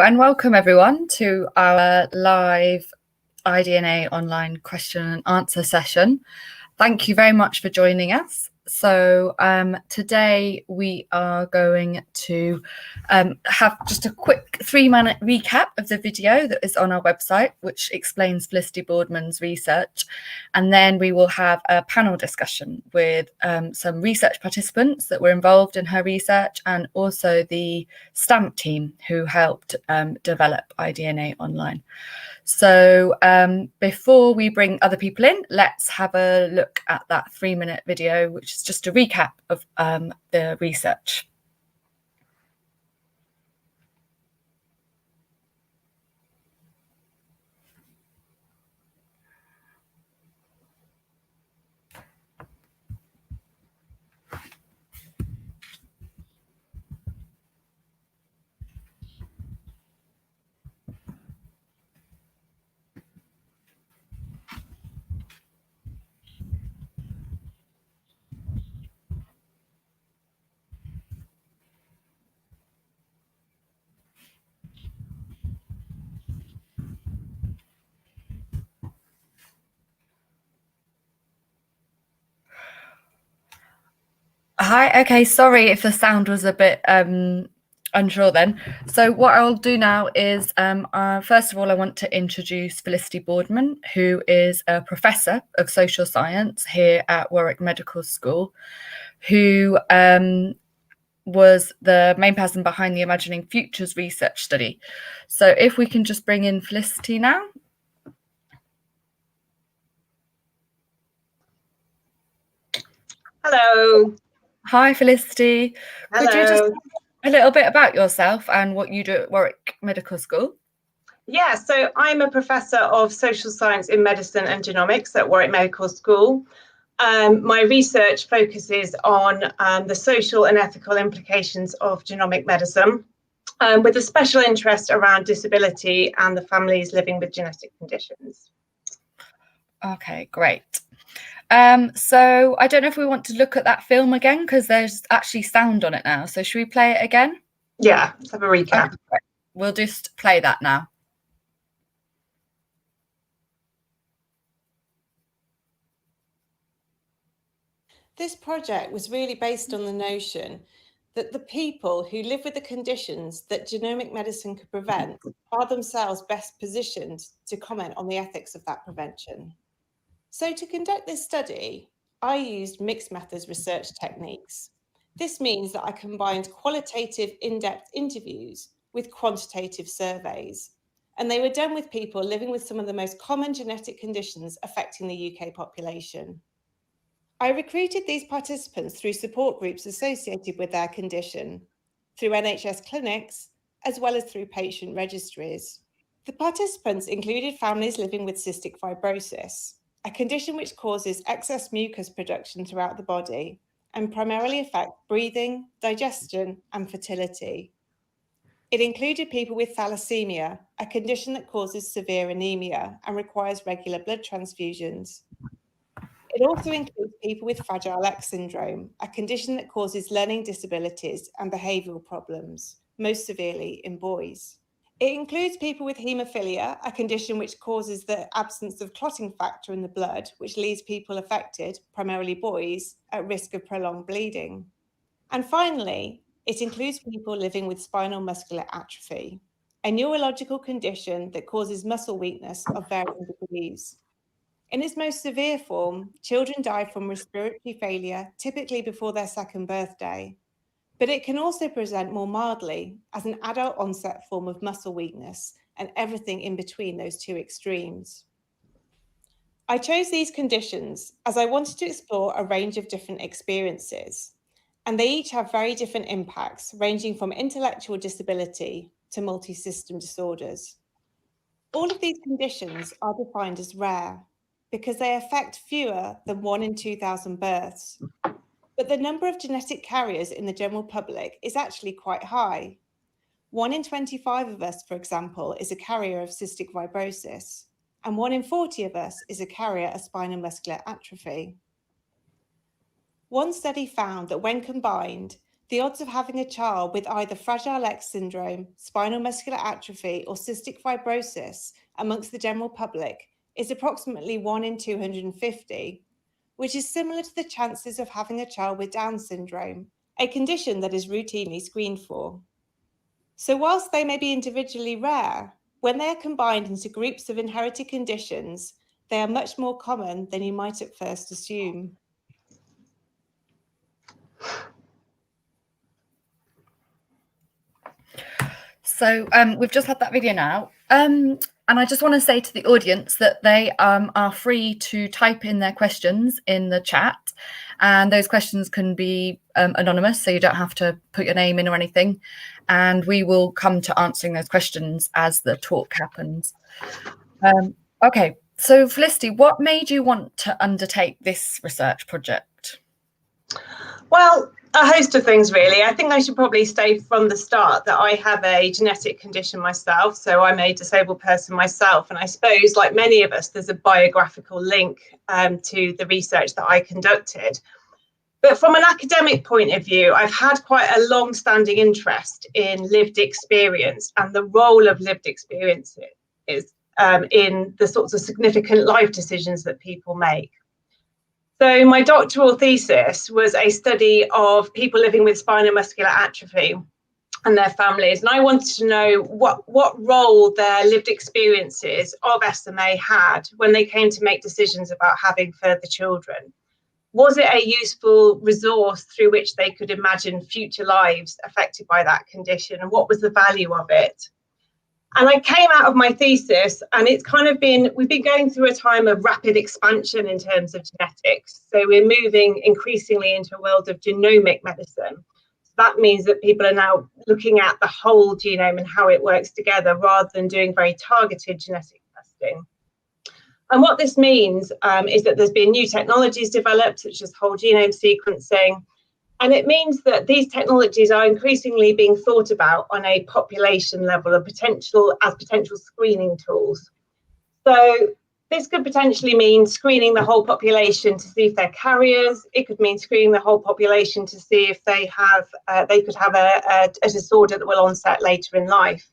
and welcome everyone to our live IDNA online question and answer session. Thank you very much for joining us. So today we are going to have just a quick 3-minute recap of the video that is on our website, which explains Felicity Boardman's research. And then we will have a panel discussion with some research participants that were involved in her research, and also the STAMP team who helped develop IDNA online. So before we bring other people in, let's have a look at that 3-minute video, which is just a recap of the research. Hi, okay, sorry if the sound was a bit unsure then. So what I'll do now is, first of all, I want to introduce Felicity Boardman, who is a professor of social science here at Warwick Medical School, who was the main person behind the Imagining Futures research study. So if we can just bring in Felicity now. Hello. Hi, Felicity. Hello. Could you just tell a little bit about yourself and what you do at Warwick Medical School? Yeah, so I'm a professor of social science in medicine and genomics at Warwick Medical School. My research focuses on the social and ethical implications of genomic medicine, with a special interest around disability and the families living with genetic conditions. Okay, great. So I don't know if we want to look at that film again, because there's actually sound on it now. So should we play it again? Yeah, let's have a recap. Okay, we'll just play that now. This project was really based on the notion that the people who live with the conditions that genomic medicine could prevent are themselves best positioned to comment on the ethics of that prevention. So to conduct this study, I used mixed methods research techniques. This means that I combined qualitative in-depth interviews with quantitative surveys, and they were done with people living with some of the most common genetic conditions affecting the UK population. I recruited these participants through support groups associated with their condition, through NHS clinics, as well as through patient registries. The participants included families living with cystic fibrosis, a condition which causes excess mucus production throughout the body and primarily affects breathing, digestion, and fertility. It included people with thalassemia, a condition that causes severe anemia and requires regular blood transfusions. It also includes people with Fragile X syndrome, a condition that causes learning disabilities and behavioural problems, most severely in boys. It includes people with hemophilia, a condition which causes the absence of clotting factor in the blood, which leaves people affected, primarily boys, at risk of prolonged bleeding. And finally, it includes people living with spinal muscular atrophy, a neurological condition that causes muscle weakness of varying degrees. In its most severe form, children die from respiratory failure, typically before their second birthday, but it can also present more mildly as an adult onset form of muscle weakness and everything in between those two extremes. I chose these conditions as I wanted to explore a range of different experiences, and they each have very different impacts, ranging from intellectual disability to multi-system disorders. All of these conditions are defined as rare because they affect fewer than 1 in 2,000 births. But the number of genetic carriers in the general public is actually quite high. 1 in 25 of us, for example, is a carrier of cystic fibrosis, and 1 in 40 of us is a carrier of spinal muscular atrophy. One study found that when combined, the odds of having a child with either Fragile X syndrome, spinal muscular atrophy, or cystic fibrosis amongst the general public is approximately 1 in 250, which is similar to the chances of having a child with Down syndrome, a condition that is routinely screened for. So whilst they may be individually rare, when they are combined into groups of inherited conditions, they are much more common than you might at first assume. So we've just had that video now. And I just want to say to the audience that they are free to type in their questions in the chat. And those questions can be anonymous, so you don't have to put your name in or anything. And we will come to answering those questions as the talk happens. Okay, so Felicity, what made you want to undertake this research project? Well, a host of things, really. I think I should probably say from the start that I have a genetic condition myself. So I'm a disabled person myself. And I suppose, like many of us, there's a biographical link to the research that I conducted. But from an academic point of view, I've had quite a long-standing interest in lived experience and the role of lived experience is in the sorts of significant life decisions that people make. So my doctoral thesis was a study of people living with spinal muscular atrophy and their families. And I wanted to know what role their lived experiences of SMA had when they came to make decisions about having further children. Was it a useful resource through which they could imagine future lives affected by that condition? And what was the value of it? And I came out of my thesis, and it's kind of we've been going through a time of rapid expansion in terms of genetics. So we're moving increasingly into a world of genomic medicine. So that means that people are now looking at the whole genome and how it works together rather than doing very targeted genetic testing. And what this means is that there's been new technologies developed, such as whole genome sequencing. And it means that these technologies are increasingly being thought about on a population level of potential screening tools. So this could potentially mean screening the whole population to see if they're carriers. It could mean screening the whole population to see if they could have a disorder that will onset later in life.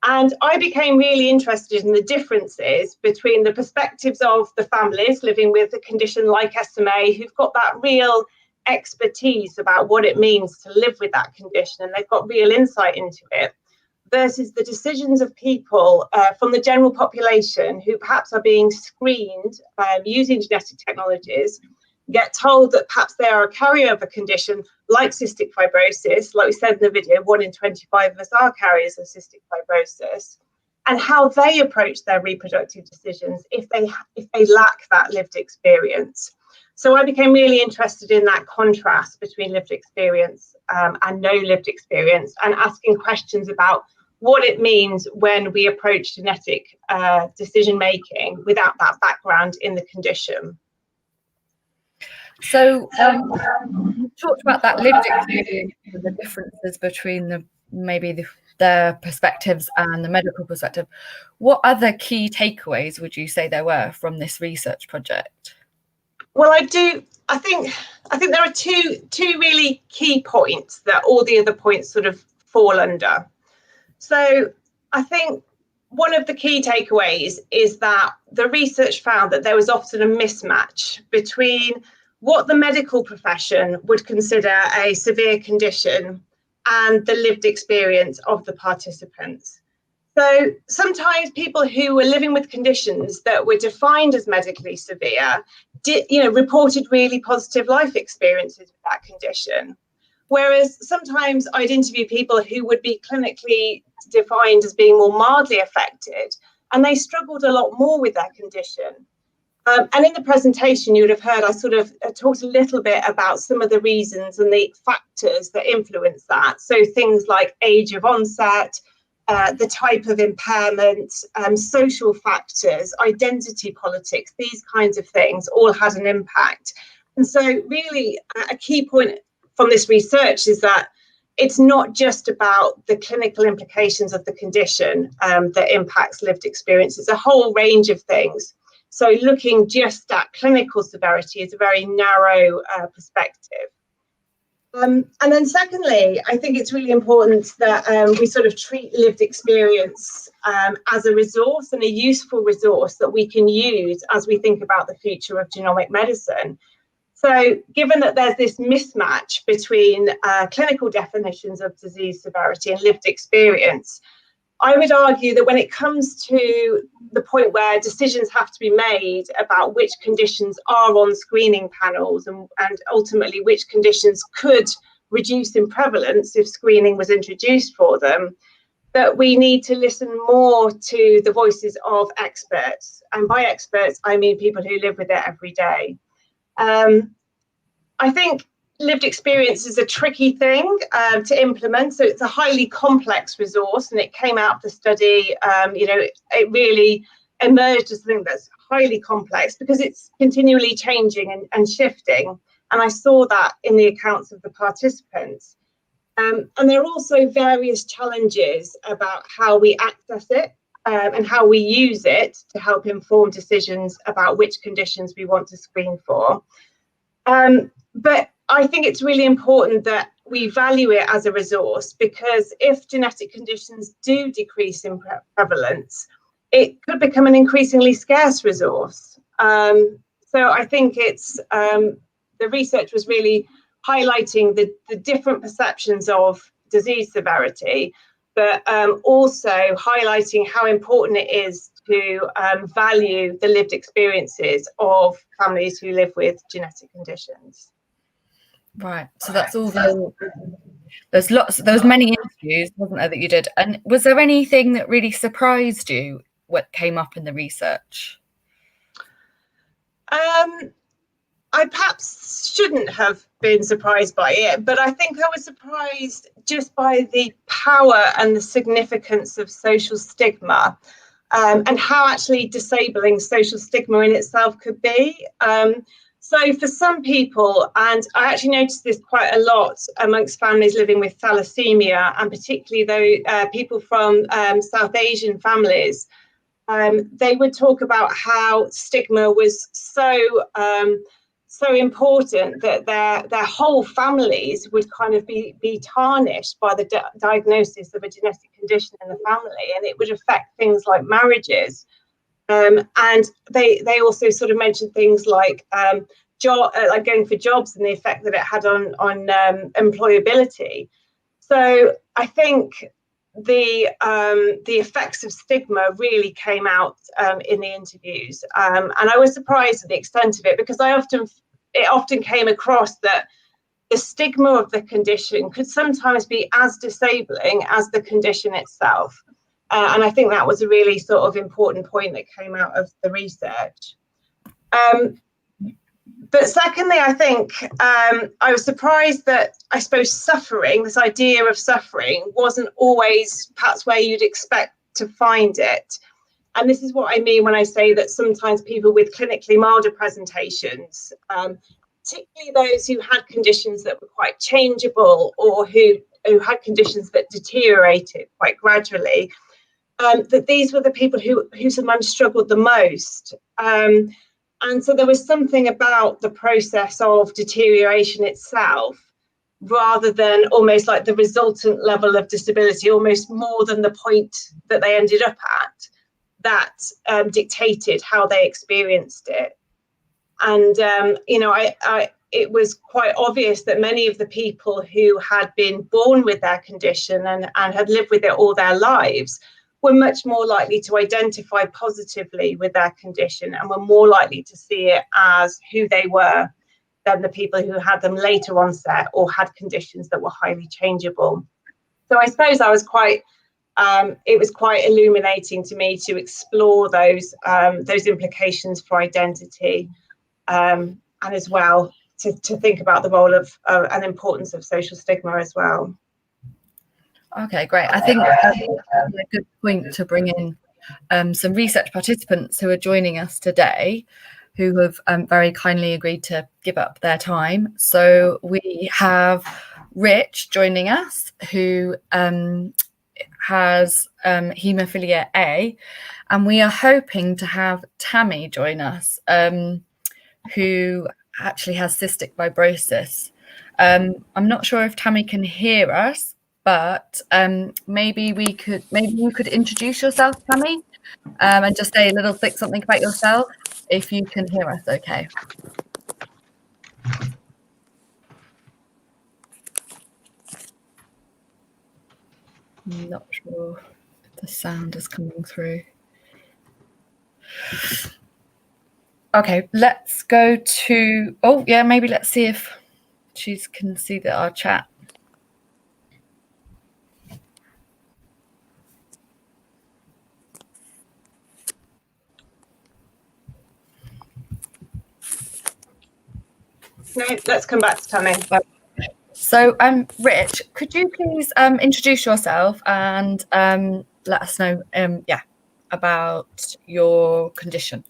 And I became really interested in the differences between the perspectives of the families living with a condition like SMA, who've got that real expertise about what it means to live with that condition, and they've got real insight into it, versus the decisions of people from the general population who perhaps are being screened using genetic technologies, get told that perhaps they are a carrier of a condition like cystic fibrosis. Like we said in the video, 1 in 25 of us are carriers of cystic fibrosis, and how they approach their reproductive decisions if they lack that lived experience. So I became really interested in that contrast between lived experience and no lived experience, and asking questions about what it means when we approach genetic decision making without that background in the condition. So you talked about that lived experience and the differences between their perspectives and the medical perspective. What other key takeaways would you say there were from this research project? Well, I think there are two really key points that all the other points sort of fall under. So I think one of the key takeaways is that the research found that there was often a mismatch between what the medical profession would consider a severe condition and the lived experience of the participants. So sometimes people who were living with conditions that were defined as medically severe reported really positive life experiences with that condition. Whereas sometimes I'd interview people who would be clinically defined as being more mildly affected, and they struggled a lot more with their condition. And in the presentation, you would have heard I sort of talked a little bit about some of the reasons and the factors that influence that. So things like age of onset, the type of impairment, social factors, identity politics, these kinds of things all had an impact. And so really a key point from this research is that it's not just about the clinical implications of the condition that impacts lived experience. It's a whole range of things. So looking just at clinical severity is a very narrow perspective. And then secondly, I think it's really important that we sort of treat lived experience as a resource and a useful resource that we can use as we think about the future of genomic medicine. So given that there's this mismatch between clinical definitions of disease severity and lived experience, I would argue that when it comes to the point where decisions have to be made about which conditions are on screening panels and ultimately which conditions could reduce in prevalence if screening was introduced for them, that we need to listen more to the voices of experts. And by experts, I mean people who live with it every day. I think lived experience is a tricky thing to implement. So it's a highly complex resource, and it came out of the study, it really emerged as something that's highly complex because it's continually changing and shifting. And I saw that in the accounts of the participants. And there are also various challenges about how we access it and how we use it to help inform decisions about which conditions we want to screen for. But I think it's really important that we value it as a resource, because if genetic conditions do decrease in prevalence, it could become an increasingly scarce resource. So I think it's the research was really highlighting the different perceptions of disease severity, but also highlighting how important it is to value the lived experiences of families who live with genetic conditions. Right. So that's all. There was many interviews, wasn't there, that you did? And was there anything that really surprised you what came up in the research? I perhaps shouldn't have been surprised by it, but I think I was surprised just by the power and the significance of social stigma, and how actually disabling social stigma in itself could be. So for some people, and I actually noticed this quite a lot amongst families living with thalassemia, and particularly though people from South Asian families, they would talk about how stigma was so important that their whole families would kind of be tarnished by the diagnosis of a genetic condition in the family, and it would affect things like marriages. And they also sort of mentioned things like like going for jobs and the effect that it had on employability. So I think the effects of stigma really came out in the interviews, and I was surprised at the extent of it, because it often came across that the stigma of the condition could sometimes be as disabling as the condition itself. And I think that was a really sort of important point that came out of the research. But secondly, I think I was surprised that, I suppose, suffering, this idea of suffering, wasn't always perhaps where you'd expect to find it. And this is what I mean when I say that sometimes people with clinically milder presentations, particularly those who had conditions that were quite changeable, or who had conditions that deteriorated quite gradually, that these were the people who sometimes struggled the most. And so there was something about the process of deterioration itself, rather than almost like the resultant level of disability, almost more than the point that they ended up at, that dictated how they experienced it. And, it was quite obvious that many of the people who had been born with their condition and had lived with it all their lives were much more likely to identify positively with their condition, and were more likely to see it as who they were than the people who had them later onset or had conditions that were highly changeable. So I suppose I was it was quite illuminating to me to explore those implications for identity, and as well to think about the role of and importance of social stigma as well. Okay, great. I think that's a good point to bring in some research participants who are joining us today, who have very kindly agreed to give up their time. So we have Rich joining us, who has hemophilia A, and we are hoping to have Tammy join us, who actually has cystic fibrosis. I'm not sure if Tammy can hear us, but maybe you could introduce yourself, Tammy, and just say a little something about yourself, if you can hear us okay. I'm not sure if the sound is coming through. Okay, let's go to, oh yeah, maybe let's see if she can see our chat. No, let's come back to Tammy. So, Rich, could you please introduce yourself and let us know, about your condition?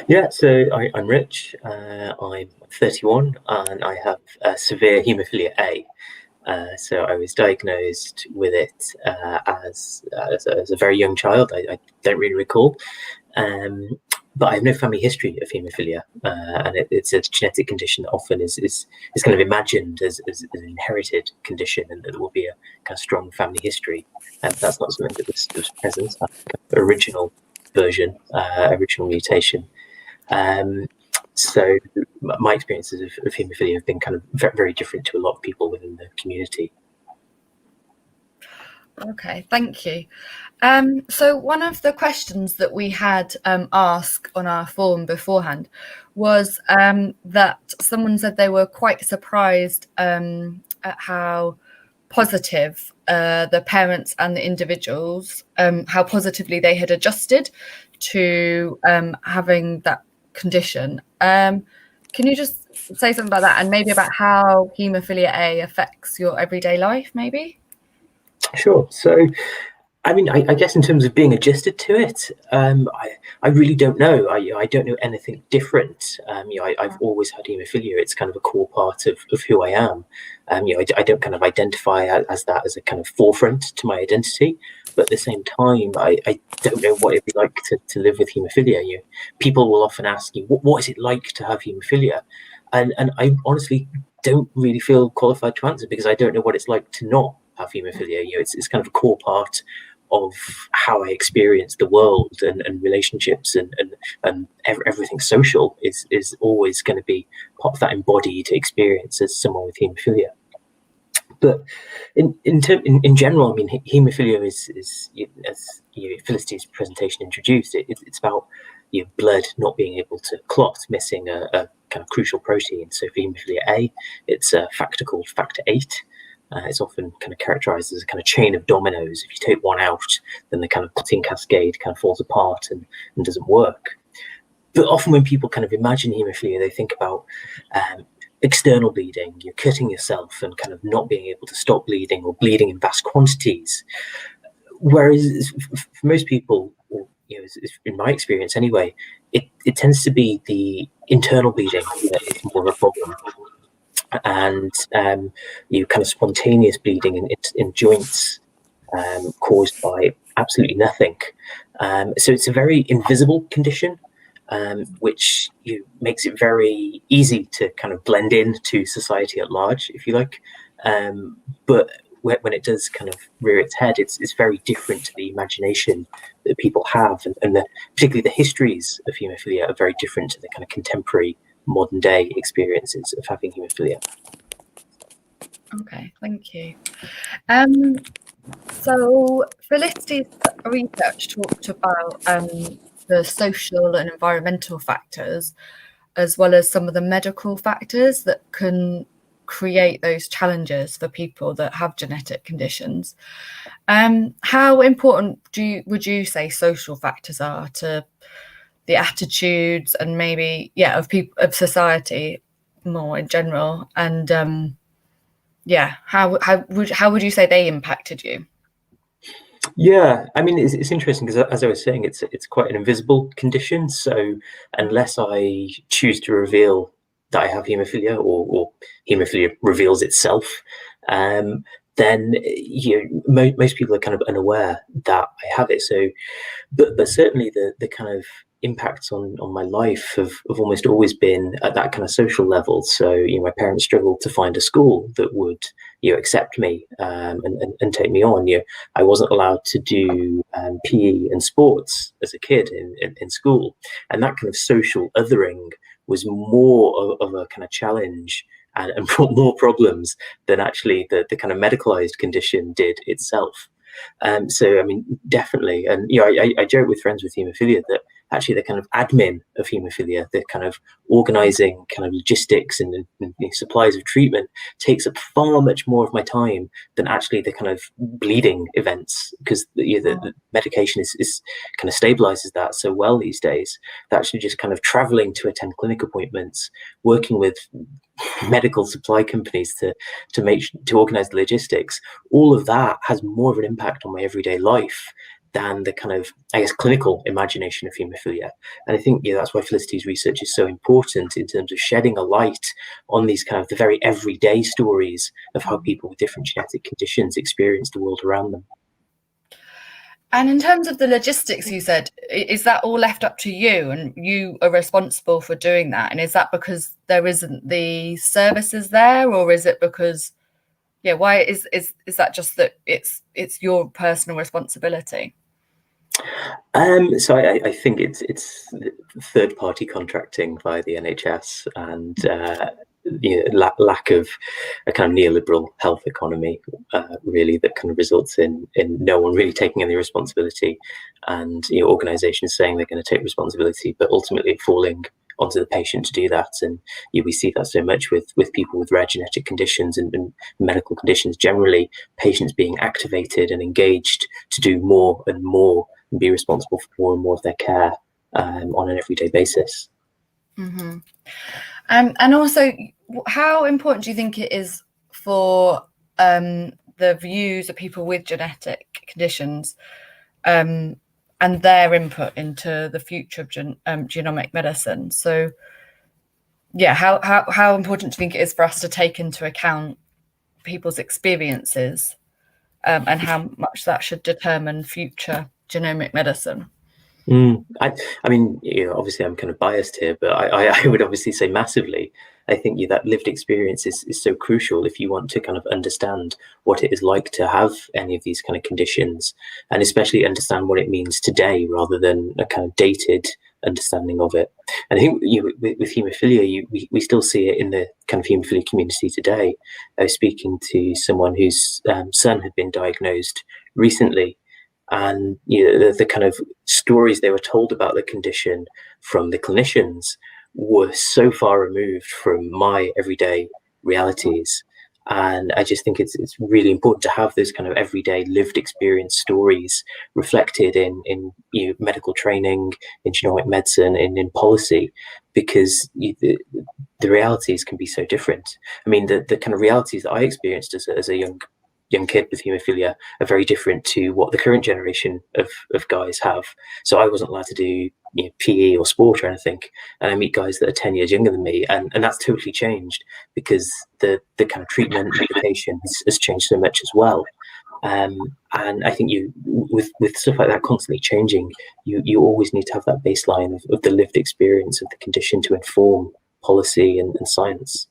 Yeah, so I'm Rich. I'm 31 and I have severe hemophilia A. So I was diagnosed with it as a very young child. I don't really recall. But I have no family history of haemophilia, and it's a genetic condition that often is kind of imagined as an inherited condition, and that there will be a kind of strong family history. And that's not something that was present. The original version, original mutation. So my experiences of haemophilia have been kind of very, very different to a lot of people within the community. Okay, thank you. So one of the questions that we had asked on our form beforehand was that someone said they were quite surprised at how positive the parents and the individuals, how positively they had adjusted to having that condition. Can you just say something about that, and maybe about how haemophilia A affects your everyday life, maybe? Sure. So, I mean, I guess in terms of being adjusted to it, I really don't know. I don't know anything different. I've always had haemophilia. It's kind of a core part of who I am. I don't kind of identify as that as a kind of forefront to my identity. But at the same time, I don't know what it'd be like to live with haemophilia. People will often ask you, what is it like to have haemophilia? And I honestly don't really feel qualified to answer, because I don't know what it's like to not have haemophilia. It's kind of a core part of how I experience the world and relationships and everything social is always going to be part of that embodied experience as someone with haemophilia. But in general, I mean, haemophilia is as Felicity's presentation introduced, it's about blood not being able to clot, missing a kind of crucial protein. So for haemophilia A, it's a factor called factor 8. It's often kind of characterized as a kind of chain of dominoes. If you take one out, then the kind of clotting cascade kind of falls apart and doesn't work. But often when people kind of imagine haemophilia, they think about external bleeding, you're cutting yourself and kind of not being able to stop bleeding, or bleeding in vast quantities. Whereas for most people, or, in my experience anyway, it tends to be the internal bleeding that is more of a problem. And kind of spontaneous bleeding in joints caused by absolutely nothing. So it's a very invisible condition, which makes it very easy to kind of blend into society at large, if you like. But when it does kind of rear its head, it's very different to the imagination that people have, and particularly the histories of haemophilia are very different to the kind of contemporary modern day experiences of having haemophilia. Okay, thank you. So Felicity's research talked about the social and environmental factors, as well as some of the medical factors that can create those challenges for people that have genetic conditions. How important would you say social factors are to the attitudes and maybe of society more in general? And how would you say they impacted you? Yeah, I mean, it's interesting because, as I was saying, it's quite an invisible condition. So unless I choose to reveal that I have haemophilia, or haemophilia reveals itself, then most people are kind of unaware that I have it. So, but certainly the kind of impacts on my life have almost always been at that kind of social level. So, my parents struggled to find a school that would, accept me and take me on. I wasn't allowed to do PE and sports as a kid in school, and that kind of social othering was more of a kind of challenge and brought more problems than actually the kind of medicalized condition did itself. So, I mean, definitely. And, I joke with friends with haemophilia that actually the kind of admin of haemophilia, the kind of organizing kind of logistics and supplies of treatment takes up far much more of my time than actually the kind of bleeding events, because the medication is kind of stabilizes that so well these days that actually just kind of traveling to attend clinic appointments, working with medical supply companies to organize the logistics, all of that has more of an impact on my everyday life than the kind of, I guess, clinical imagination of haemophilia. And I think that's why Felicity's research is so important in terms of shedding a light on these kind of the very everyday stories of how people with different genetic conditions experience the world around them. And in terms of the logistics, you said, is that all left up to you and you are responsible for doing that? And is that because there isn't the services there, or is it because, why is that just that it's your personal responsibility? So I think it's third-party contracting via the NHS and lack of a kind of neoliberal health economy, really, that kind of results in no one really taking any responsibility, and organisations saying they're going to take responsibility, but ultimately falling onto the patient to do that. And we see that so much with people with rare genetic conditions and medical conditions generally, patients being activated and engaged to do more and more and be responsible for more and more of their care on an everyday basis. Mm-hmm. And also, how important do you think it is for the views of people with genetic conditions and their input into the future of genomic medicine? So, how important do you think it is for us to take into account people's experiences and how much that should determine future genomic medicine? I mean, obviously I'm kind of biased here, but I would obviously say massively. I think that lived experience is so crucial if you want to kind of understand what it is like to have any of these kind of conditions, and especially understand what it means today rather than a kind of dated understanding of it. And I think with haemophilia, we still see it in the kind of haemophilia community today. I was speaking to someone whose son had been diagnosed recently, and the kind of stories they were told about the condition from the clinicians were so far removed from my everyday realities. And I just think it's really important to have those kind of everyday lived experience stories reflected in medical training, in genomic medicine, in policy, because the realities can be so different. I mean, the kind of realities that I experienced as a young kid with haemophilia are very different to what the current generation of guys have. So I wasn't allowed to do PE or sport or anything, and I meet guys that are 10 years younger than me, and that's totally changed because the kind of treatment medication has changed so much as well. And I think with stuff like that constantly changing, you always need to have that baseline of the lived experience of the condition to inform policy and science.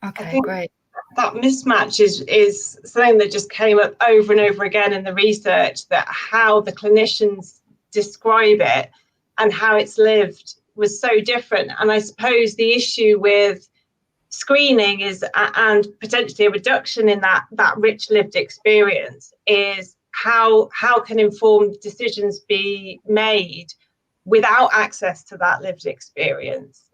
Okay, great. That mismatch is something that just came up over and over again in the research, that how the clinicians describe it and how it's lived was so different. And I suppose the issue with screening is, and potentially a reduction in that rich lived experience, is how can informed decisions be made without access to that lived experience.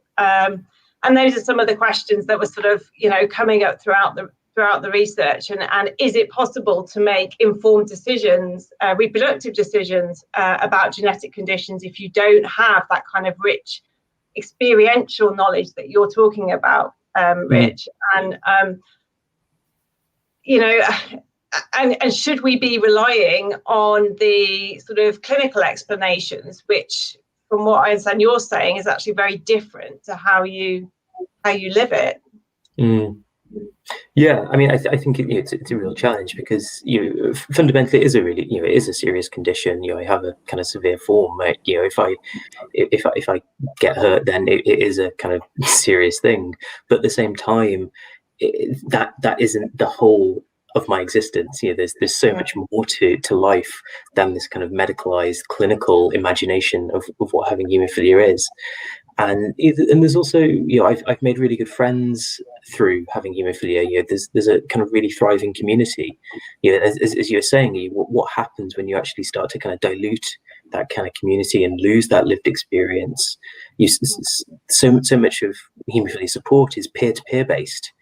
And those are some of the questions that were sort of, coming up throughout the research. And is it possible to make informed decisions, reproductive decisions about genetic conditions if you don't have that kind of rich experiential knowledge that you're talking about, Rich? And, and should we be relying on the sort of clinical explanations, which, from what I understand you're saying, is actually very different to how you live it? Yeah, I mean, I think it's a real challenge because fundamentally it is a really it is a serious condition. I have a kind of severe form. If I get hurt, then it is a kind of serious thing. But at the same time, that isn't the whole of my existence. There's so much more to life than this kind of medicalized clinical imagination of what having haemophilia is. And there's also, I've made really good friends through having haemophilia. There's a kind of really thriving community. As you were saying, what happens when you actually start to kind of dilute that kind of community and lose that lived experience? So much of haemophilia support is peer-to-peer based,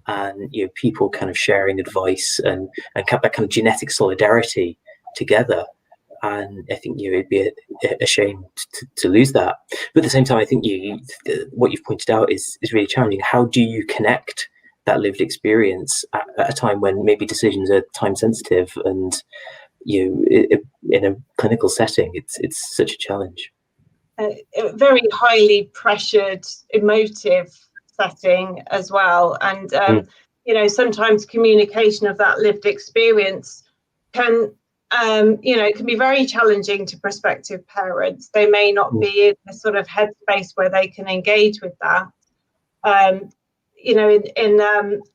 and people kind of sharing advice and that kind of genetic solidarity together. And I think it'd be a shame to lose that. But at the same time, I think what you've pointed out is really challenging. How do you connect that lived experience at a time when maybe decisions are time sensitive, and in a clinical setting, it's such a challenge. A very highly pressured, emotive setting as well, and sometimes communication of that lived experience can be very challenging to prospective parents. They may not be in a sort of headspace where they can engage with that. In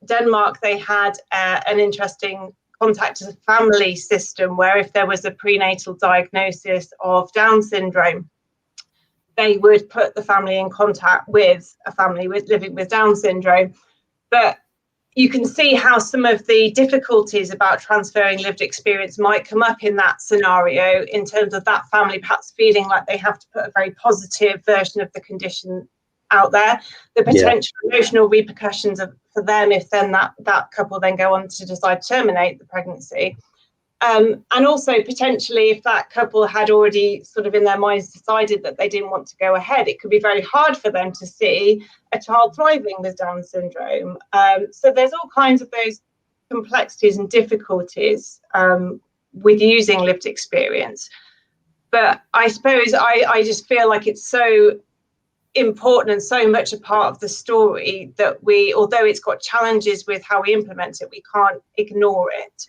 Denmark, they had an interesting contact as a family system where if there was a prenatal diagnosis of Down syndrome, they would put the family in contact with a family living with Down syndrome. But you can see how some of the difficulties about transferring lived experience might come up in that scenario, in terms of that family perhaps feeling like they have to put a very positive version of the condition out there, the potential emotional repercussions for them if then that couple then go on to decide to terminate the pregnancy. And also potentially if that couple had already sort of in their minds decided that they didn't want to go ahead, it could be very hard for them to see a child thriving with Down syndrome. So there's all kinds of those complexities and difficulties with using lived experience. But I suppose I just feel like it's so important and so much a part of the story that although it's got challenges with how we implement it, we can't ignore it.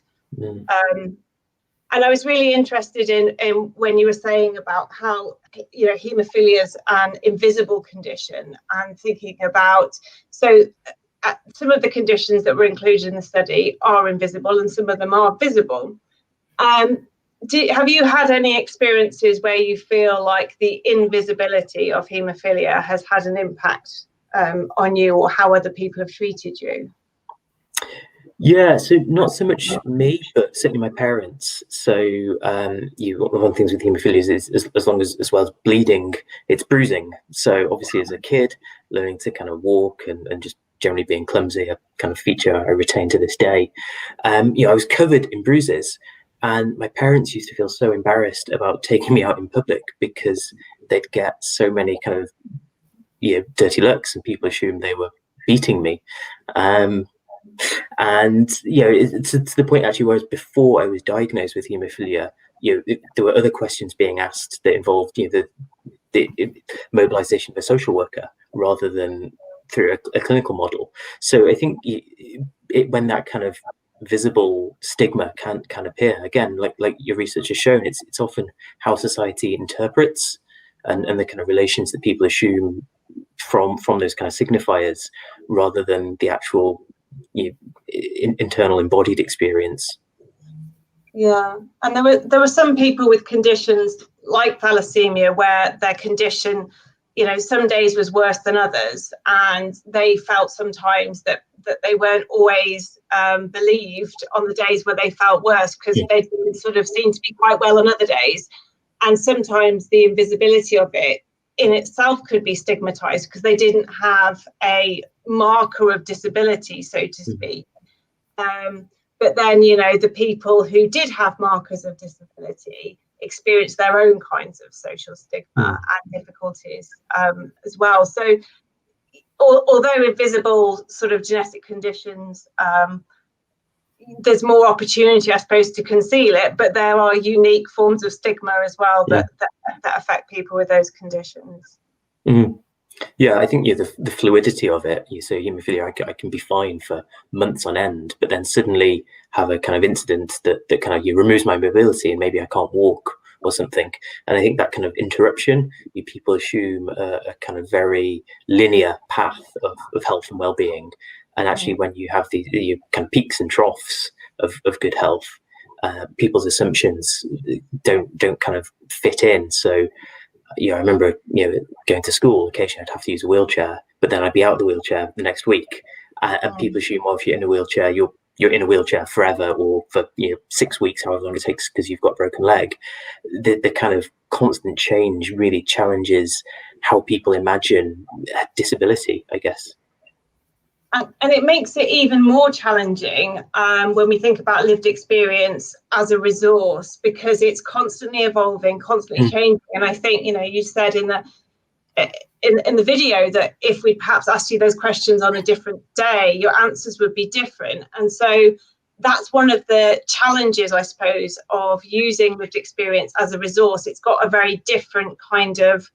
And I was really interested in when you were saying about how haemophilia is an invisible condition, and thinking about some of the conditions that were included in the study are invisible and some of them are visible. Have you had any experiences where you feel like the invisibility of haemophilia has had an impact on you, or how other people have treated you? Yeah, so not so much me, but certainly my parents. So one of the things with haemophilia is as long as well as bleeding, it's bruising. So obviously as a kid, learning to kind of walk and just generally being clumsy, a kind of feature I retain to this day. I was covered in bruises, and my parents used to feel so embarrassed about taking me out in public because they'd get so many kind of dirty looks, and people assumed they were beating me. And it's to the point actually whereas before I was diagnosed with haemophilia, there were other questions being asked that involved the mobilization of a social worker rather than through a clinical model. So I think when that kind of visible stigma can appear again, like your research has shown, it's often how society interprets and the kind of relations that people assume from those kind of signifiers rather than the actual internal embodied experience. Yeah, and there were some people with conditions like thalassemia where their condition, some days was worse than others, and they felt sometimes that they weren't always believed on the days where they felt worse, because they sort of seemed to be quite well on other days. And sometimes the invisibility of it in itself could be stigmatized because they didn't have a marker of disability, so to speak. But then, the people who did have markers of disability experienced their own kinds of social stigma and difficulties as well. So although invisible sort of genetic conditions, there's more opportunity, I suppose, to conceal it, but there are unique forms of stigma as well that affect people with those conditions. Mm-hmm. Yeah, I think the fluidity of it. You say haemophilia, I can be fine for months on end, but then suddenly have a kind of incident that kind of removes my mobility and maybe I can't walk or something. And I think that kind of interruption, people assume a kind of very linear path of health and well-being. And actually, when you have these kind of peaks and troughs of good health, people's assumptions don't kind of fit in. So I remember, going to school, occasionally I'd have to use a wheelchair, but then I'd be out of the wheelchair the next week. And people assume, well, if you're in a wheelchair, you're in a wheelchair forever, or for 6 weeks, however long it takes, because you've got a broken leg. The kind of constant change really challenges how people imagine disability, I guess. And it makes it even more challenging when we think about lived experience as a resource, because it's constantly evolving, constantly changing. And I think, you said in the video that if we perhaps asked you those questions on a different day, your answers would be different. And so that's one of the challenges, I suppose, of using lived experience as a resource. It's got a very different kind of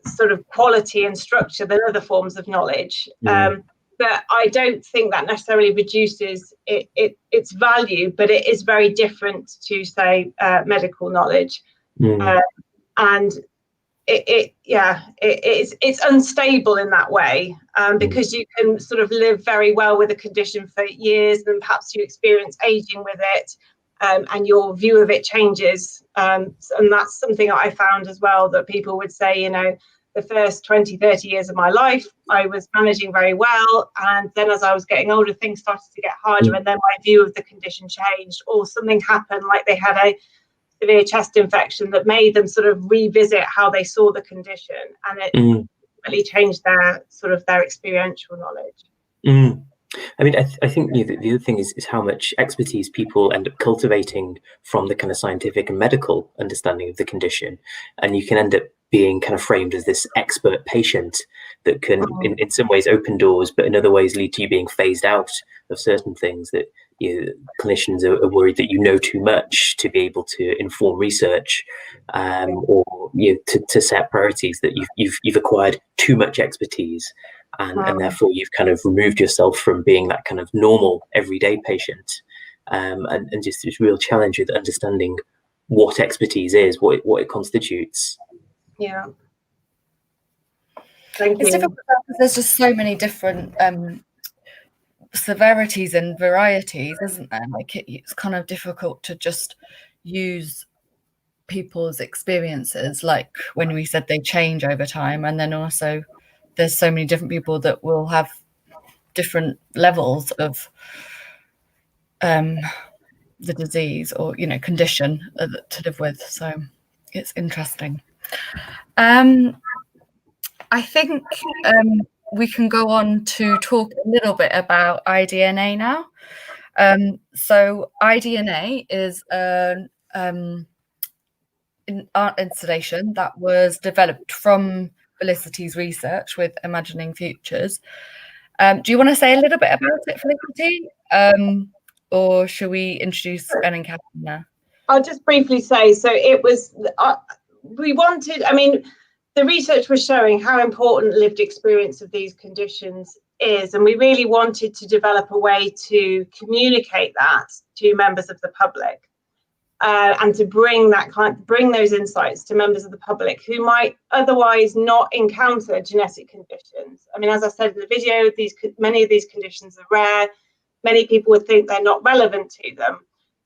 sort of quality and structure than other forms of knowledge. But I don't think that necessarily reduces its value, but it is very different to, say, medical knowledge. And it's unstable in that way, because you can sort of live very well with a condition for years, and perhaps you experience aging with it, and your view of it changes. And that's something I found as well, that people would say, the first 20, 30 years of my life, I was managing very well. And then as I was getting older, things started to get harder. And then my view of the condition changed, or something happened, like they had a severe chest infection that made them sort of revisit how they saw the condition. And it really changed their experiential knowledge. I mean, I think the other thing is how much expertise people end up cultivating from the kind of scientific and medical understanding of the condition. And you can end up being kind of framed as this expert patient that can, in some ways, open doors, but in other ways lead to you being phased out of certain things that clinicians are worried that you know too much to be able to inform research, or to set priorities, that you've acquired too much expertise. And therefore you've kind of removed yourself from being that kind of normal everyday patient, and just this real challenge with understanding what expertise is, what it constitutes. Yeah. Thank you. It's difficult because there's just so many different severities and varieties, isn't there? Like it's kind of difficult to just use people's experiences, like when we said they change over time, and then also there's so many different people that will have different levels of the disease or condition to live with. So it's interesting. I think we can go on to talk a little bit about IDNA now. So IDNA is an art installation that was developed from Felicity's research with Imagining Futures. Do you want to say a little bit about it, Felicity? Or should we introduce Ben and Catherine now? I'll just briefly say, so it was, we wanted, the research was showing how important lived experience of these conditions is, and we really wanted to develop a way to communicate that to members of the public. And to bring those insights to members of the public who might otherwise not encounter genetic conditions. As I said in the video, many of these conditions are rare. Many people would think they're not relevant to them.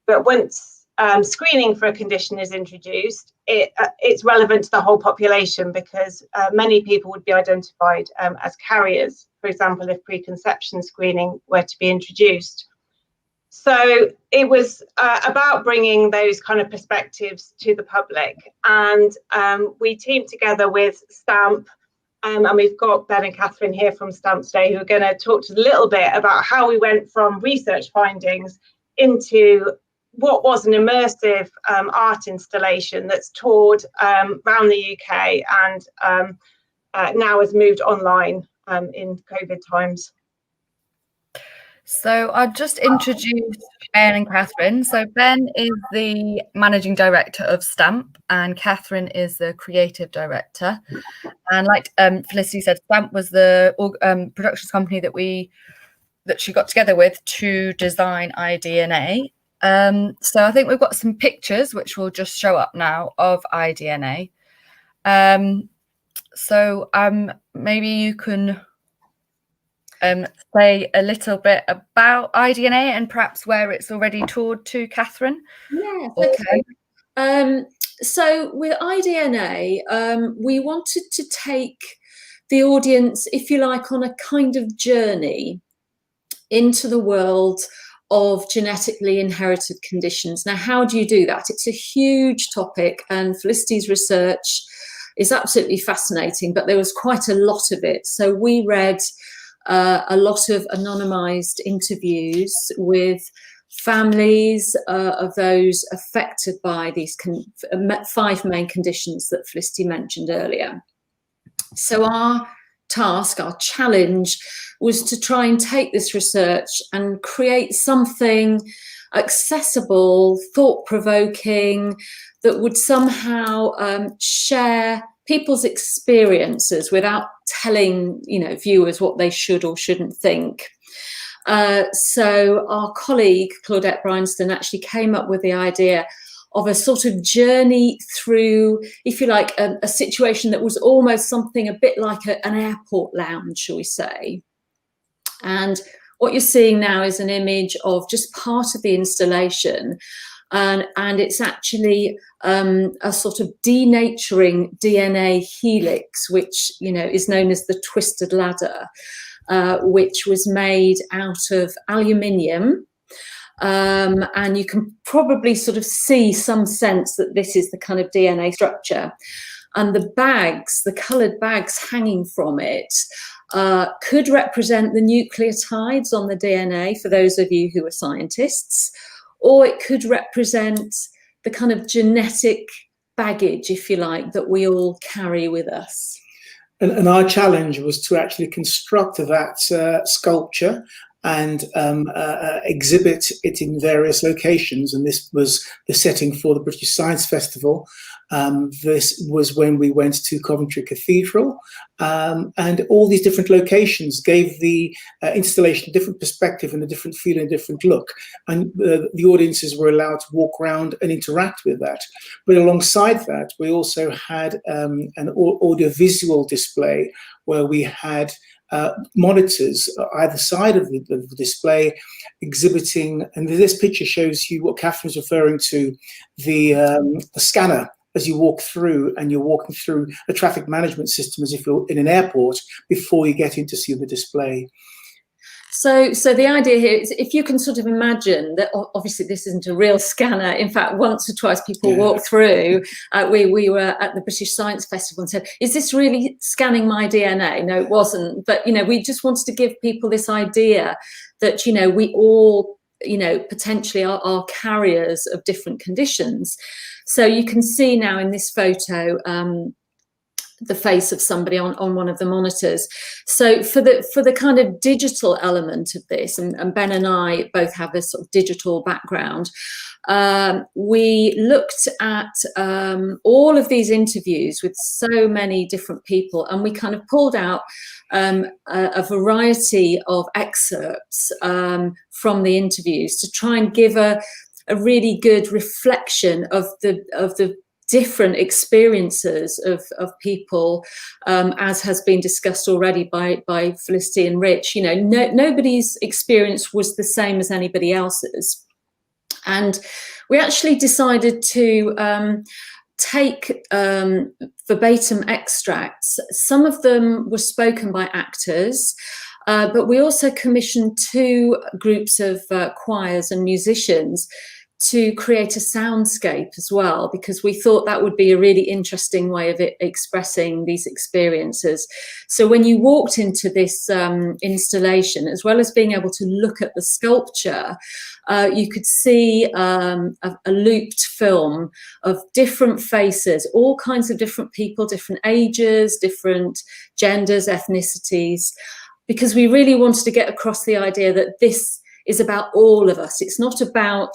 But once screening for a condition is introduced, it's relevant to the whole population, because many people would be identified as carriers, for example, if preconception screening were to be introduced. So it was about bringing those kind of perspectives to the public, and we teamed together with STAMP, and we've got Ben and Catherine here from STAMP today, who are going to talk to us a little bit about how we went from research findings into what was an immersive art installation that's toured around the UK and now has moved online in COVID times. So I'll just introduce Ben and Catherine. So Ben is the managing director of STAMP and Catherine is the creative director. And like Felicity said, Stamp was the productions company that she got together with to design IDNA. So I think we've got some pictures which will just show up now of IDNA. So maybe you can say a little bit about IDNA and perhaps where it's already toured to, Catherine. Yeah, okay. So with IDNA, we wanted to take the audience, if you like, on a kind of journey into the world of genetically inherited conditions. Now, how do you do that? It's a huge topic, and Felicity's research is absolutely fascinating, but there was quite a lot of it. So we read a lot of anonymized interviews with families of those affected by these 5 main conditions that Felicity mentioned earlier. So our task, our challenge, was to try and take this research and create something accessible, thought-provoking, that would somehow share people's experiences without telling, viewers what they should or shouldn't think. So our colleague Claudette Bryanston actually came up with the idea of a sort of journey through, if you like, a situation that was almost something a bit like an airport lounge, shall we say. And what you're seeing now is an image of just part of the installation, and it's actually a sort of denaturing DNA helix, which is known as the twisted ladder, which was made out of aluminium. And you can probably sort of see some sense that this is the kind of DNA structure. And the bags, the coloured bags hanging from it, could represent the nucleotides on the DNA, for those of you who are scientists, or it could represent the kind of genetic baggage, if you like, that we all carry with us. And our challenge was to actually construct that sculpture and exhibit it in various locations. And this was the setting for the British Science Festival. This was when we went to Coventry Cathedral, and all these different locations gave the installation a different perspective and a different feel and a different look. And the audiences were allowed to walk around and interact with that. But alongside that, we also had an audiovisual display where we had monitors either side of the display exhibiting, and this picture shows you what Catherine's referring to, the scanner as you walk through, and you're walking through a traffic management system as if you're in an airport before you get in to see the display. So the idea here is, if you can sort of imagine that, obviously this isn't a real scanner. In fact, once or twice people walked through. We were at the British Science Festival and said, "Is this really scanning my DNA?" No, it wasn't. But we just wanted to give people this idea that we all potentially are carriers of different conditions. So you can see now in this photo the face of somebody on one of the monitors. So for the kind of digital element of this, and Ben and I both have this sort of digital background, we looked at all of these interviews with so many different people, and we kind of pulled out a variety of excerpts from the interviews to try and give a really good reflection of the different experiences of people, as has been discussed already by Felicity and Rich. Nobody's experience was the same as anybody else's. And we actually decided to take verbatim extracts. Some of them were spoken by actors, but we also commissioned 2 groups of choirs and musicians to create a soundscape as well, because we thought that would be a really interesting way of expressing these experiences. So when you walked into this installation, as well as being able to look at the sculpture, you could see a looped film of different faces, all kinds of different people, different ages, different genders, ethnicities, because we really wanted to get across the idea that this is about all of us. It's not about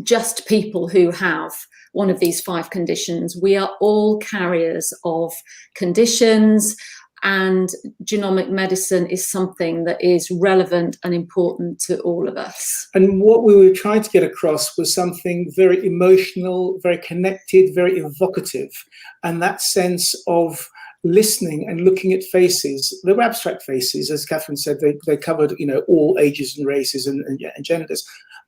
just people who have one of these 5 conditions. We are all carriers of conditions, and genomic medicine is something that is relevant and important to all of us. And what we were trying to get across was something very emotional, very connected, very evocative. And that sense of listening and looking at faces. They were abstract faces, as Catherine said. They covered, you know, all ages and races and genders.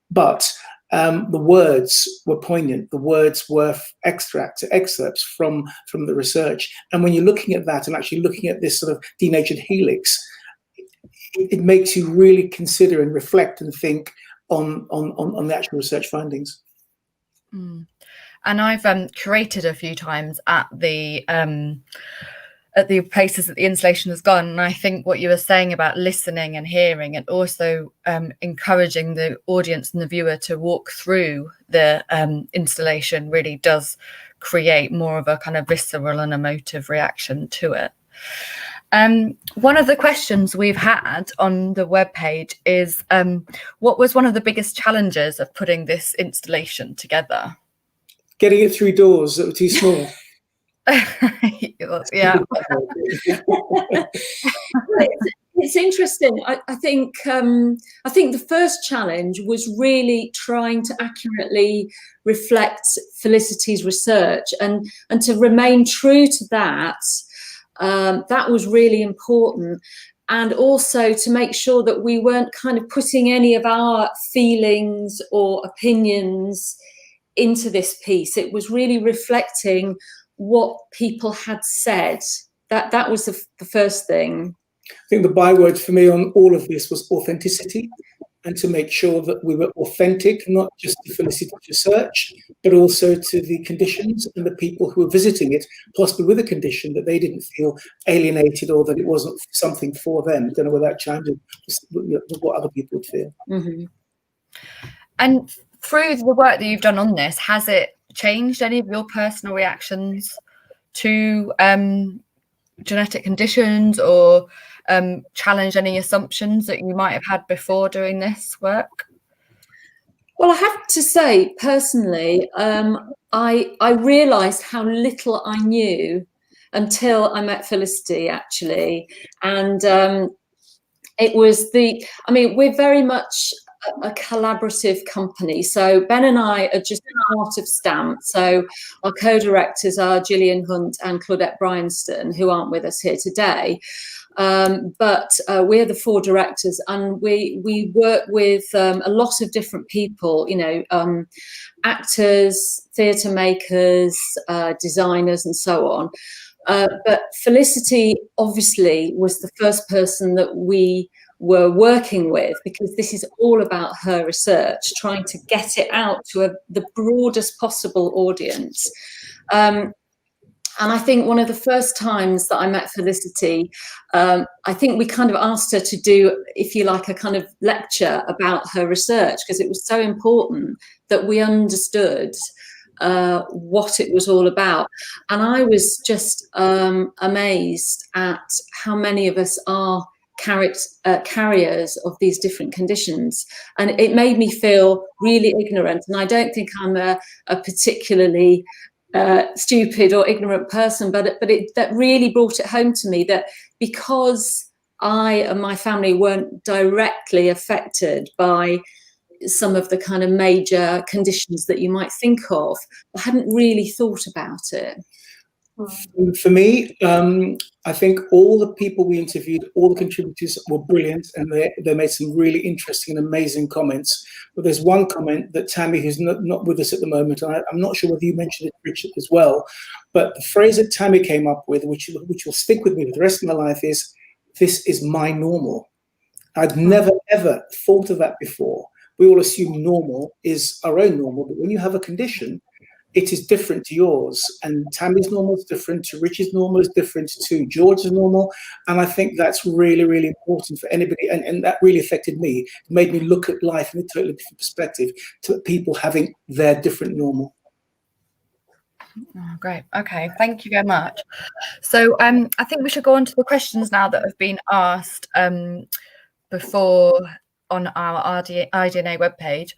But the words were poignant. The words were excerpts from the research. And when you're looking at that and actually looking at this sort of denatured helix, it makes you really consider and reflect and think on the actual research findings. Mm. And I've curated a few times at the places that the installation has gone. And I think what you were saying about listening and hearing, and also encouraging the audience and the viewer to walk through the installation, really does create more of a kind of visceral and emotive reaction to it. One of the questions we've had on the webpage is, what was one of the biggest challenges of putting this installation together? Getting it through doors that were too small. Yeah. It's interesting. I think the first challenge was really trying to accurately reflect Felicity's research and to remain true to that. That was really important. And also to make sure that we weren't kind of putting any of our feelings or opinions into this piece. It was really reflecting what people had said. That was the first thing. I think the byword for me on all of this was authenticity, and to make sure that we were authentic, not just to Felicity's research, but also to the conditions and the people who were visiting it, possibly with a condition, that they didn't feel alienated or that it wasn't something for them. I don't know whether that challenged what other people would feel. Mm-hmm. And through the work that you've done on this, has it changed any of your personal reactions to genetic conditions, or challenged any assumptions that you might have had before doing this work? Well, I have to say, personally, I realised how little I knew until I met Felicity, actually. And it was we're very much a collaborative company. So Ben and I are just part of STAMP. So our co-directors are Gillian Hunt and Claudette Bryanston, who aren't with us here today. But we're the 4 directors, and we work with a lot of different people, you know, actors, theatre makers, designers, and so on. But Felicity obviously was the first person that we were working with, because this is all about her research, trying to get it out to the broadest possible audience. And I think one of the first times that I met Felicity, I think we kind of asked her to do, if you like, a kind of lecture about her research, because it was so important that we understood what it was all about. And I was just amazed at how many of us are carriers of these different conditions, and it made me feel really ignorant. And I don't think I'm a particularly stupid or ignorant person, but that really brought it home to me that because I and my family weren't directly affected by some of the kind of major conditions that you might think of, I hadn't really thought about it. For me, I think all the people we interviewed, all the contributors were brilliant, and they made some really interesting and amazing comments. But there's one comment that Tammy, who's not with us at the moment, and I'm not sure whether you mentioned it, Richard, as well, but the phrase that Tammy came up with, which will stick with me for the rest of my life, is, "This is my normal." I'd never, ever thought of that before. We all assume normal is our own normal, but when you have a condition, it is different to yours, and Tammy's normal is different to Rich's normal is different to George's normal, and I think that's really, really important for anybody, and that really affected me. It made me look at life in a totally different perspective, to people having their different normal. Oh, great. Okay, thank you very much. So I think we should go on to the questions now that have been asked before on our IDNA webpage.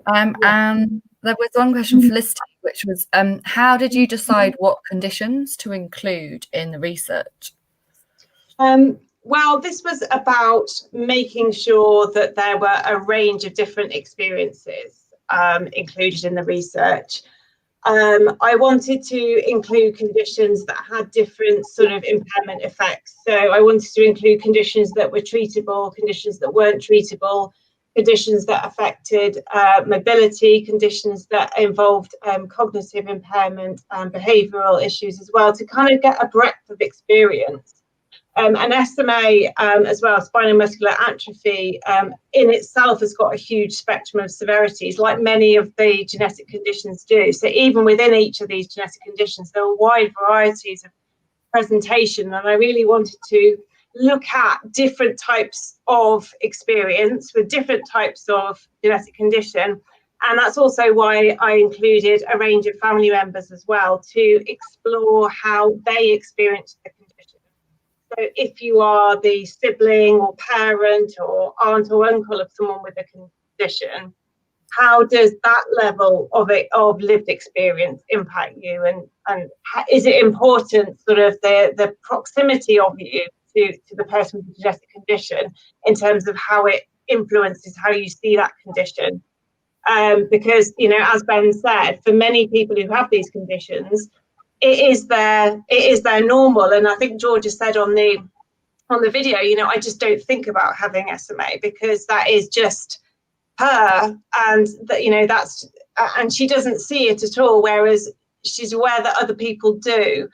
And there was one question, Felicity, which was how did you decide what conditions to include in the research? Well, this was about making sure that there were a range of different experiences included in the research. I wanted to include conditions that had different sort of impairment effects. So I wanted to include conditions that were treatable, conditions that weren't treatable, conditions that affected mobility, conditions that involved cognitive impairment and behavioural issues as well, to kind of get a breadth of experience. And SMA as well, spinal muscular atrophy, in itself has got a huge spectrum of severities, like many of the genetic conditions do. So even within each of these genetic conditions, there are wide varieties of presentation. And I really wanted to look at different types of experience with different types of genetic condition. And that's also why I included a range of family members as well, to explore how they experience the condition. So if you are the sibling or parent or aunt or uncle of someone with a condition, how does that level of lived experience impact you? And is it important, sort of the proximity of you to the person with the genetic condition, in terms of how it influences how you see that condition? Because, you know, as Ben said, for many people who have these conditions, it is their normal. And I think Georgia said on the video, you know, I just don't think about having SMA because that is just her, and that, you know, that's, and she doesn't see it at all, whereas she's aware that other people do.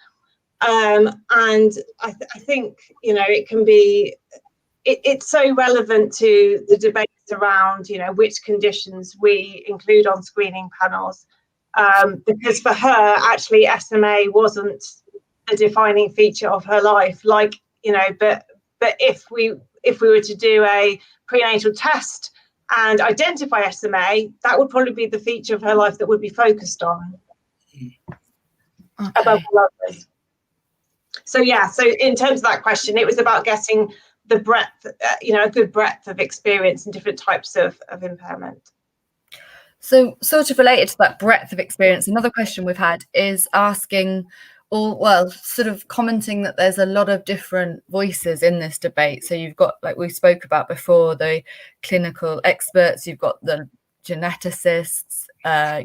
And I think, you know, it can be, it's so relevant to the debates around, you know, which conditions we include on screening panels. Because for her, actually, SMA wasn't a defining feature of her life. Like, you know, but if we were to do a prenatal test and identify SMA, that would probably be the feature of her life that would be focused on above all others. So yeah, so in terms of that question, it was about getting the breadth, you know, a good breadth of experience and different types of impairment. So sort of related to that breadth of experience, another question we've had is asking, or well, sort of commenting that there's a lot of different voices in this debate. So you've got, like we spoke about before, the clinical experts, you've got the geneticists,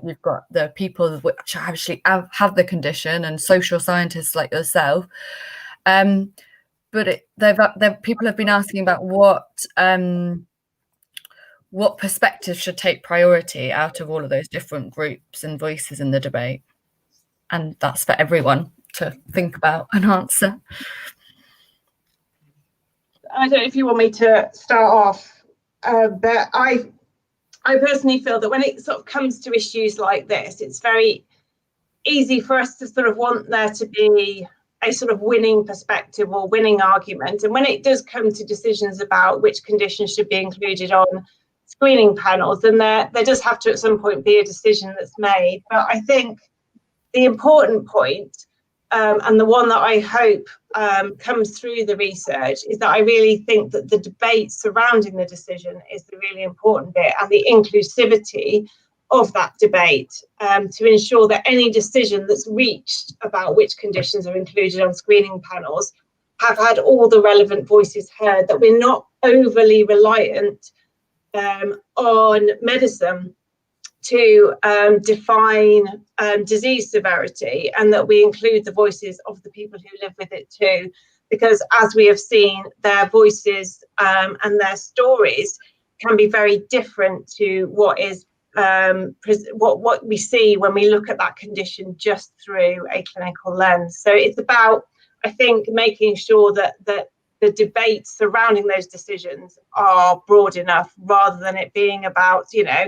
you've got the people which actually have the condition, and social scientists like yourself. But people have been asking about what perspective should take priority out of all of those different groups and voices in the debate. And that's for everyone to think about and answer. I don't know if you want me to start off, but I personally feel that when it sort of comes to issues like this, it's very easy for us to sort of want there to be a sort of winning perspective or winning argument. And when it does come to decisions about which conditions should be included on screening panels, then there does have to at some point be a decision that's made. But I think the important point, and the one that I hope comes through the research, is that I really think that the debate surrounding the decision is the really important bit, and the inclusivity of that debate, to ensure that any decision that's reached about which conditions are included on screening panels have had all the relevant voices heard, that we're not overly reliant on medicine to define disease severity, and that we include the voices of the people who live with it too, because as we have seen, their voices and their stories can be very different to what is what we see when we look at that condition just through a clinical lens. So it's about, I think, making sure that the debates surrounding those decisions are broad enough, rather than it being about, you know,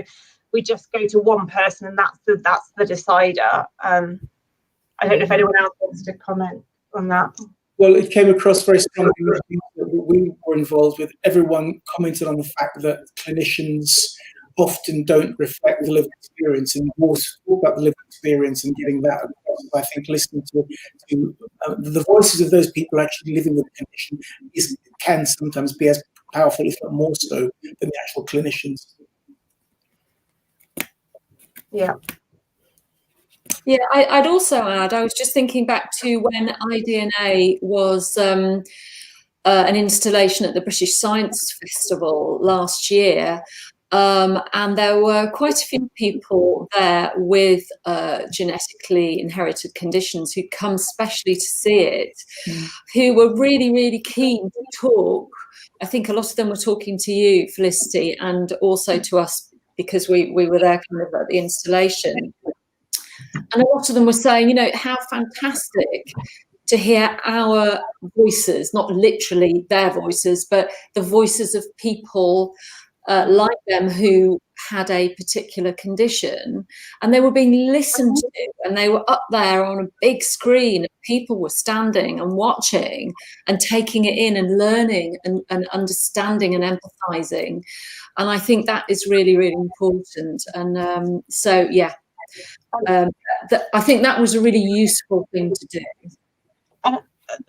we just go to one person and that's the decider. I don't know if anyone else wants to comment on that. Well, it came across very strongly that we were involved with. Everyone commented on the fact that clinicians often don't reflect the lived experience, and more talk about the lived experience and getting that across. I think listening to the voices of those people actually living with the condition can sometimes be as powerful, if not more so, than the actual clinicians. Yeah. Yeah, I'd also add, I was just thinking back to when IDNA was an installation at the British Science Festival last year. And there were quite a few people there with genetically inherited conditions who come specially to see it, who were really, really keen to talk. I think a lot of them were talking to you, Felicity, and also to us because we were there kind of at the installation. And a lot of them were saying, you know, how fantastic to hear our voices, not literally their voices, but the voices of people like them who had a particular condition, and they were being listened to, and they were up there on a big screen. People were standing and watching and taking it in and learning and understanding and empathizing. And I think that is really, really important. And so, yeah, I think that was a really useful thing to do.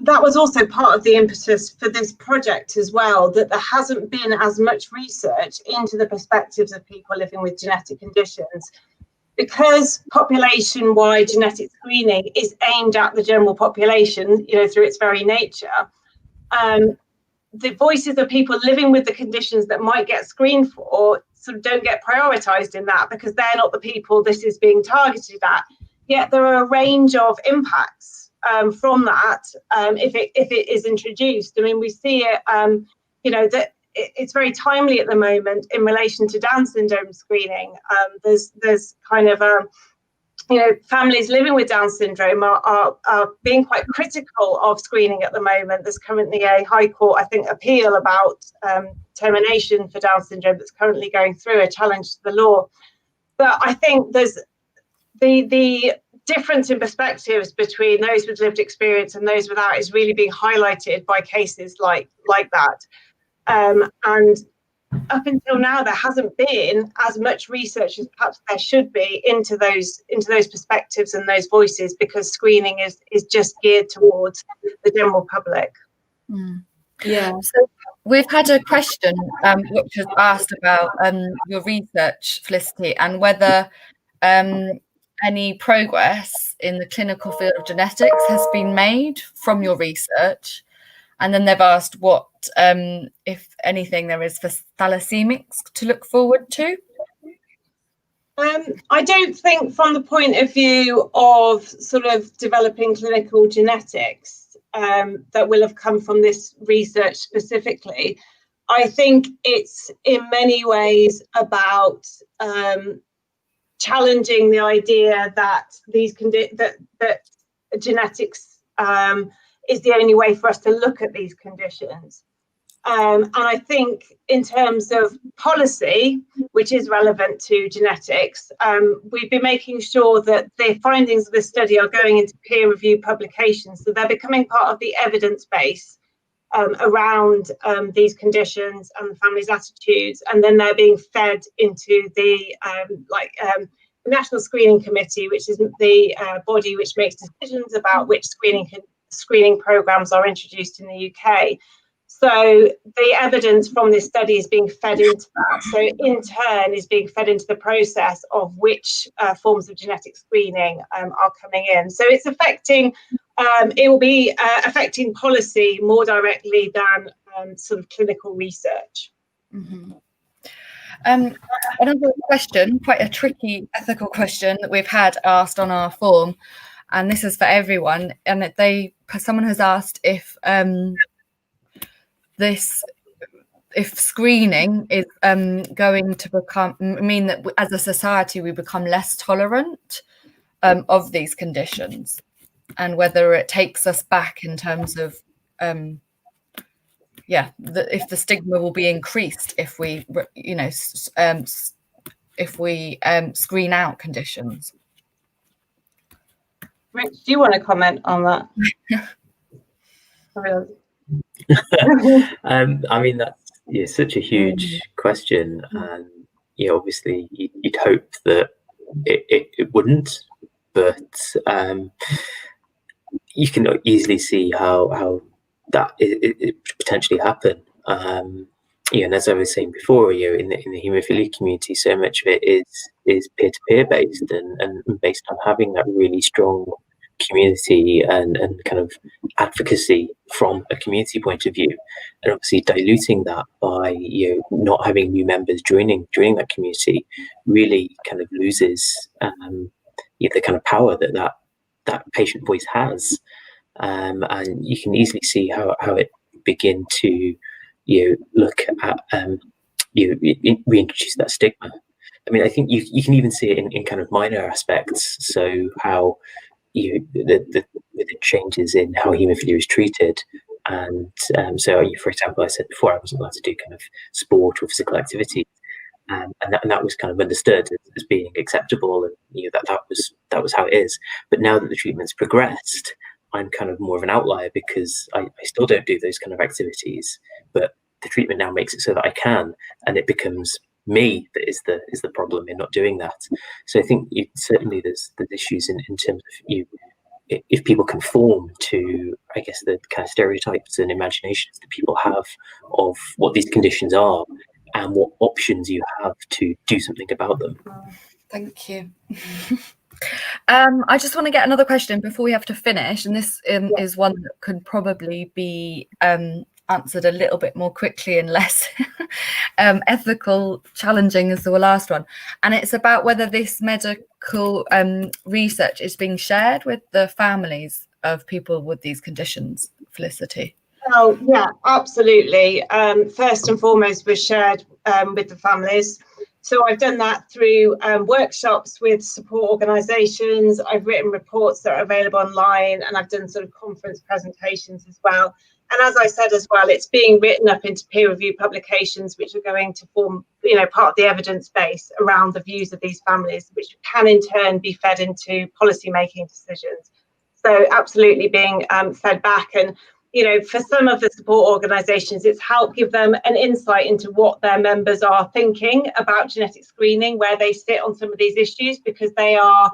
That was also part of the impetus for this project as well, that there hasn't been as much research into the perspectives of people living with genetic conditions. Because population-wide genetic screening is aimed at the general population, you know, through its very nature, the voices of people living with the conditions that might get screened for sort of don't get prioritised in that, because they're not the people this is being targeted at. Yet there are a range of impacts from that if it is introduced. I mean, we see it, you know, that it's very timely at the moment in relation to Down syndrome screening. There's kind of you know, families living with Down syndrome are being quite critical of screening at the moment. There's currently a High Court, I think, appeal about termination for Down syndrome that's currently going through, a challenge to the law. But I think there's the difference in perspectives between those with lived experience and those without is really being highlighted by cases like that. And up until now, there hasn't been as much research as perhaps there should be into those perspectives and those voices, because screening is just geared towards the general public. Yeah. So we've had a question which was asked about your research, Felicity, and whether any progress in the clinical field of genetics has been made from your research. And then they've asked what, if anything, there is for thalassemics to look forward to. I don't think, from the point of view of sort of developing clinical genetics, that will have come from this research specifically. I think it's in many ways about challenging the idea that that genetics is the only way for us to look at these conditions. And I think in terms of policy, which is relevant to genetics, we've been making sure that the findings of this study are going into peer-reviewed publications, so they're becoming part of the evidence base around these conditions and the family's attitudes, and then they're being fed into the National Screening Committee, which is the body which makes decisions about which screening programs are introduced in the UK. So the evidence from this study is being fed into that. So in turn is being fed into the process of which forms of genetic screening are coming in. So it's affecting, it will be affecting policy more directly than sort of clinical research. Mm-hmm. Another question, quite a tricky ethical question that we've had asked on our form, and this is for everyone, and someone has asked if screening is going to mean that as a society we become less tolerant of these conditions, and whether it takes us back in terms of if the stigma will be increased if we screen out conditions. Rich, do you want to comment on that? I mean, that's such a huge question, and obviously you'd hope that it wouldn't, but you can easily see how that it potentially happen. and as I was saying before, in the haemophilia community, so much of it is peer-to-peer based and based on having that really strong community and kind of advocacy from a community point of view, and obviously diluting that by not having new members joining that community really kind of loses the kind of power that patient voice has, and you can easily see how it begin to look at reintroduce that stigma. I mean, I think you can even see it in kind of minor aspects. So how the changes in how haemophilia is treated, and so for example, I said before I wasn't allowed to do kind of sport or physical activity, and that was kind of understood as being acceptable, and that was how it is. But now that the treatment's progressed, I'm kind of more of an outlier because I still don't do those kind of activities, but the treatment now makes it so that I can, and it becomes me that is the problem in not doing that. So I think certainly there's issues in terms of if people conform to, I guess, the kind of stereotypes and imaginations that people have of what these conditions are and what options you have to do something about them. Thank you. I just want to get another question before we have to finish, and this is one that could probably be answered a little bit more quickly and less ethical challenging as the last one, and it's about whether this medical research is being shared with the families of people with these conditions. Felicity. Oh yeah, absolutely. First and foremost, we're shared with the families. So I've done that through workshops with support organisations. I've written reports that are available online, and I've done sort of conference presentations as well. And as I said as well, it's being written up into peer-reviewed publications, which are going to form, part of the evidence base around the views of these families, which can in turn be fed into policy-making decisions. So absolutely being fed back. And for some of the support organisations, it's helped give them an insight into what their members are thinking about genetic screening, where they sit on some of these issues, because they are,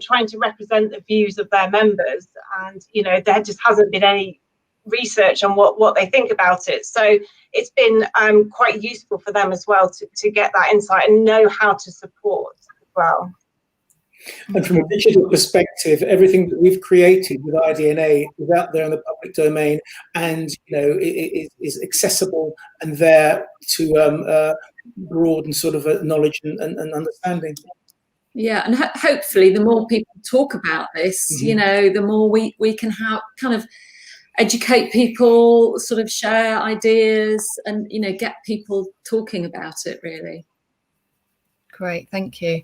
trying to represent the views of their members. And, there just hasn't been any research on what they think about it. So it's been quite useful for them as well to get that insight and know how to support as well. And from a digital perspective, everything that we've created with IDNA is out there in the public domain, and it is accessible and there to broaden sort of knowledge and understanding. Yeah, and hopefully the more people talk about this, the more we can have kind of educate people, sort of share ideas, and get people talking about it, really. Great, thank you.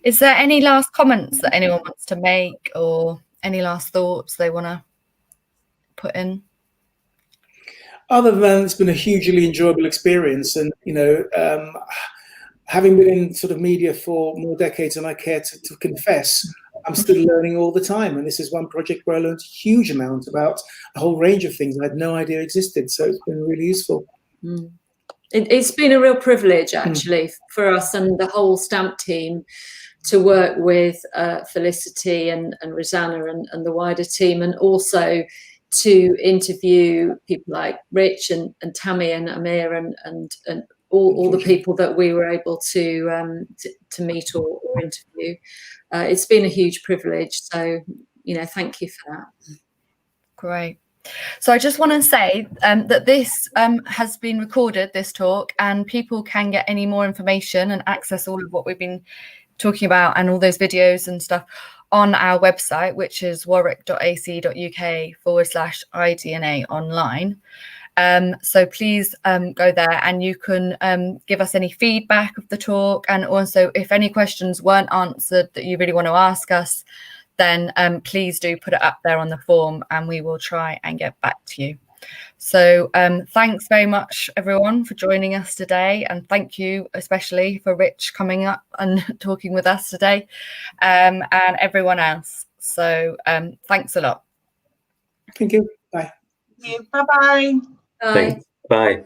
Is there any last comments that anyone wants to make, or any last thoughts they want to put in? Other than it's been a hugely enjoyable experience, and having been in sort of media for more decades than I care to confess, I'm still learning all the time. And this is one project where I learned a huge amount about a whole range of things I had no idea existed. So it's been really useful. Mm. It's been a real privilege, actually, for us and the whole STAMP team to work with Felicity and Rosanna and the wider team, and also to interview people like Rich and Tammy and Amir and all the people that we were able to meet or interview. It's been a huge privilege. So, thank you for that. Great. So I just want to say that this has been recorded, this talk, and people can get any more information and access all of what we've been talking about and all those videos and stuff on our website, which is warwick.ac.uk/IDNA online. So please go there, and you can give us any feedback of the talk, and also if any questions weren't answered that you really want to ask us, then please do put it up there on the form, and we will try and get back to you. So thanks very much, everyone, for joining us today, and thank you especially for Rich coming up and talking with us today, and everyone else. So thanks a lot. Thank you. Bye. Thank you. Bye-bye. Bye. Thanks. Bye.